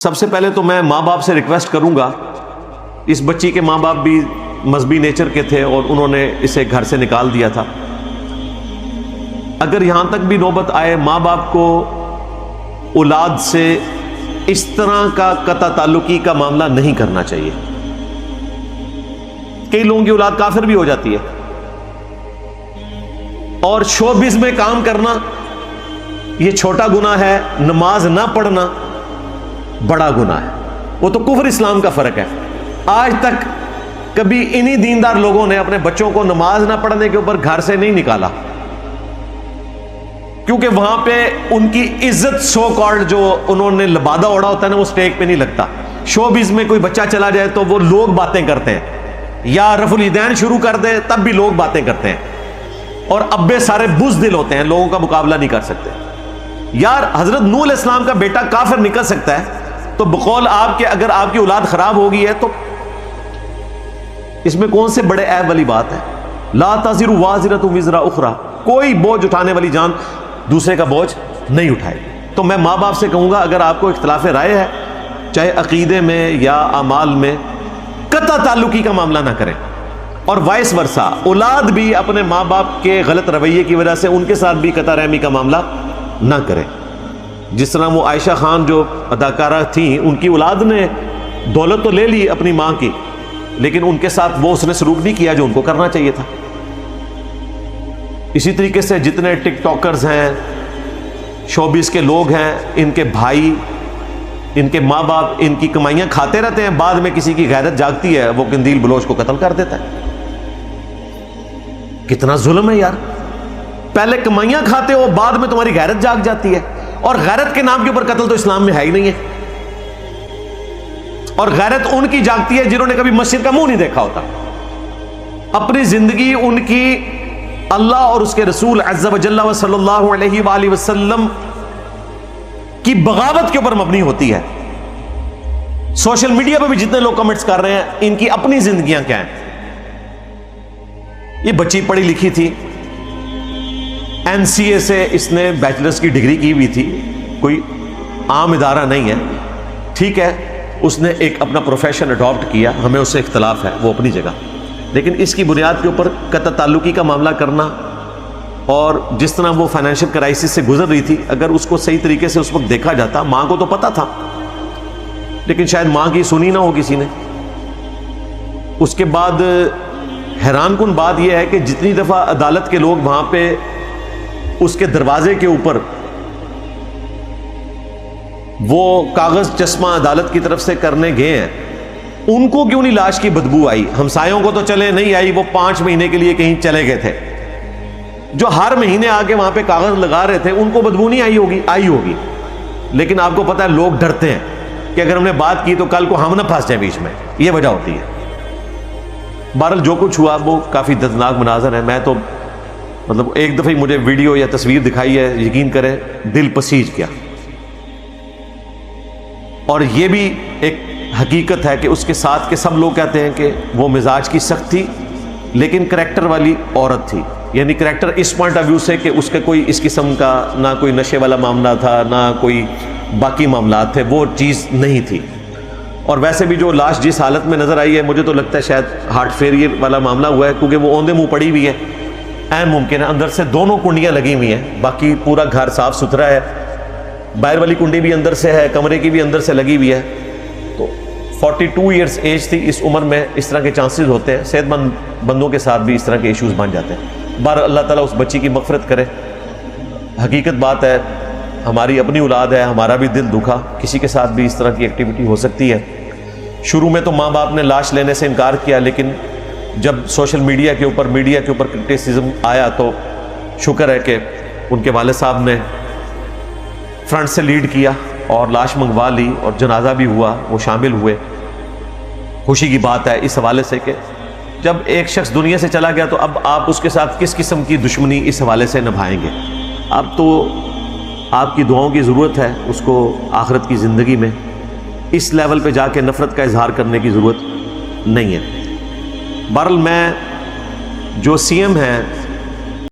سب سے پہلے تو میں ماں باپ سے ریکویسٹ کروں گا، اس بچی کے ماں باپ بھی مذہبی نیچر کے تھے اور انہوں نے اسے گھر سے نکال دیا تھا۔ اگر یہاں تک بھی نوبت آئے ماں باپ کو اولاد سے اس طرح کا قطع تعلقی کا معاملہ نہیں کرنا چاہیے۔ کئی لوگوں کی اولاد کافر بھی ہو جاتی ہے، اور شوبز میں کام کرنا یہ چھوٹا گناہ ہے، نماز نہ پڑھنا بڑا گناہ ہے، وہ تو کفر اسلام کا فرق ہے۔ آج تک کبھی انہی دیندار لوگوں نے اپنے بچوں کو نماز نہ پڑھنے کے اوپر گھر سے نہیں نکالا، کیونکہ وہاں پہ ان کی عزت سو کالڈ جو انہوں نے لبادہ اوڑا ہوتا ہے نا، وہ سٹیج پہ نہیں لگتا۔ شوبز میں کوئی بچہ چلا جائے تو وہ لوگ باتیں کرتے ہیں، یا رفع الیدین شروع کر دے تب بھی لوگ باتیں کرتے ہیں، اور ابے سارے بزدل ہوتے ہیں، لوگوں کا مقابلہ نہیں کر سکتے۔ یار حضرت نوح علیہ السلام کا بیٹا کافر نکل سکتا ہے، تو بقول آپ کے اگر آپ کی اولاد خراب ہو گئی ہے تو اس میں کون سے بڑے عیب والی بات ہے؟ لا تزر وازرۃ وزر اخرى، کوئی بوجھ اٹھانے والی جان دوسرے کا بوجھ نہیں اٹھائے۔ تو میں ماں باپ سے کہوں گا، اگر آپ کو اختلاف رائے ہے چاہے عقیدے میں یا اعمال میں، قطع تعلقی کا معاملہ نہ کریں، اور وائس ورثہ اولاد بھی اپنے ماں باپ کے غلط رویے کی وجہ سے ان کے ساتھ بھی قطع رحمی کا معاملہ نہ کریں۔ جس طرح وہ عائشہ خان جو اداکارہ تھیں، ان کی اولاد نے دولت تو لے لی اپنی ماں کی، لیکن ان کے ساتھ وہ اس نے سلوک نہیں کیا جو ان کو کرنا چاہیے تھا۔ اسی طریقے سے جتنے ٹک ٹاکرز ہیں، شوبیز کے لوگ ہیں، ان کے بھائی، ان کے ماں باپ ان کی کمائیاں کھاتے رہتے ہیں، بعد میں کسی کی غیرت جاگتی ہے وہ قندیل بلوچ کو قتل کر دیتا ہے۔ کتنا ظلم ہے یار، پہلے کمائیاں کھاتے ہو، بعد میں تمہاری غیرت جاگ جاتی ہے، اور غیرت کے نام کے اوپر قتل تو اسلام میں ہے ہی نہیں ہے۔ اور غیرت ان کی جاگتی ہے جنہوں نے کبھی مسجد کا منہ نہیں دیکھا ہوتا، اپنی زندگی ان کی اللہ اور اس کے رسول عز و جل و صلی اللہ علیہ وآلہ وسلم کی بغاوت کے اوپر مبنی ہوتی ہے۔ سوشل میڈیا پہ بھی جتنے لوگ کمنٹس کر رہے ہیں، ان کی اپنی زندگیاں کیا ہیں۔ یہ بچی پڑھی لکھی تھی، NCA سے اس نے بیچلرز کی ڈگری کی ہوئی تھی، کوئی عام ادارہ نہیں ہے، ٹھیک ہے، اس نے ایک اپنا پروفیشن اڈاپٹ کیا، ہمیں اس سے اختلاف ہے، وہ اپنی جگہ، لیکن اس کی بنیاد کے اوپر قطع تعلقی کا معاملہ کرنا، اور جس طرح وہ فائنینشیل کرائسس سے گزر رہی تھی، اگر اس کو صحیح طریقے سے اس وقت دیکھا جاتا، ماں کو تو پتا تھا لیکن شاید ماں کی سنی نہ ہو کسی نے۔ اس کے بعد حیران کن بات یہ ہے کہ جتنی دفعہ عدالت کے لوگ وہاں پہ اس کے دروازے کے اوپر وہ کاغذ چشمہ عدالت کی طرف سے کرنے گئے ہیں، ان کو کیوں نہیں لاش کی بدبو آئی؟ ہمسایوں کو تو چلے نہیں آئی، وہ 5 مہینے کے لیے کہیں چلے گئے تھے، جو ہر مہینے آ کے وہاں پہ کاغذ لگا رہے تھے، ان کو بدبو نہیں آئی ہوگی، لیکن آپ کو پتا ہے لوگ ڈرتے ہیں کہ اگر ہم نے بات کی تو کل کو ہم نہ پھنس جائیں بیچ میں، یہ وجہ ہوتی ہے۔ بہرحال جو کچھ ہوا وہ کافی دردناک مناظر ہے۔ میں تو مطلب ایک دفعہ مجھے ویڈیو یا تصویر دکھائی ہے، یقین کریں دل پسیج گیا، اور یہ بھی ایک حقیقت ہے کہ اس کے ساتھ کے سب لوگ کہتے ہیں کہ وہ مزاج کی سخت تھی لیکن کریکٹر والی عورت تھی، یعنی کریکٹر اس پوائنٹ آف ویو سے کہ اس کا کوئی اس قسم کا نہ کوئی نشے والا معاملہ تھا، نہ کوئی باقی معاملات تھے، وہ چیز نہیں تھی۔ اور ویسے بھی جو لاش جس حالت میں نظر آئی ہے، مجھے تو لگتا ہے شاید ہارٹ فیلئر والا معاملہ ہوا ہے، کیونکہ وہ اوندے منہ پڑی ہوئی ہے، عین ممکن ہے، اندر سے دونوں کنڈیاں لگی ہوئی ہیں، باقی پورا گھر صاف ستھرا ہے، باہر والی کنڈی بھی اندر سے ہے، کمرے کی بھی اندر سے لگی ہوئی ہے۔ تو 42 ایئرس ایج تھی، اس عمر میں اس طرح کے چانسز ہوتے ہیں، صحت مند بندوں کے ساتھ بھی اس طرح کے ایشوز بن جاتے ہیں۔ بہرحال اللہ تعالیٰ اس بچی کی مغفرت کرے۔ حقیقت بات ہے، ہماری اپنی اولاد ہے، ہمارا بھی دل دکھا، کسی کے ساتھ بھی اس طرح کی ایکٹیویٹی ہو سکتی ہے۔ شروع میں تو ماں باپ نے لاش لینے سے انکار کیا، لیکن جب سوشل میڈیا کے اوپر کرٹیسزم آیا تو شکر ہے کہ ان کے والد صاحب نے فرنٹ سے لیڈ کیا اور لاش منگوا لی، اور جنازہ بھی ہوا، وہ شامل ہوئے۔ خوشی کی بات ہے اس حوالے سے کہ جب ایک شخص دنیا سے چلا گیا تو اب آپ اس کے ساتھ کس قسم کی دشمنی اس حوالے سے نبھائیں گے؟ اب تو آپ کی دعاؤں کی ضرورت ہے اس کو آخرت کی زندگی میں، اس لیول پہ جا کے نفرت کا اظہار کرنے کی ضرورت نہیں ہے۔ بہرحال میں جو CM ہیں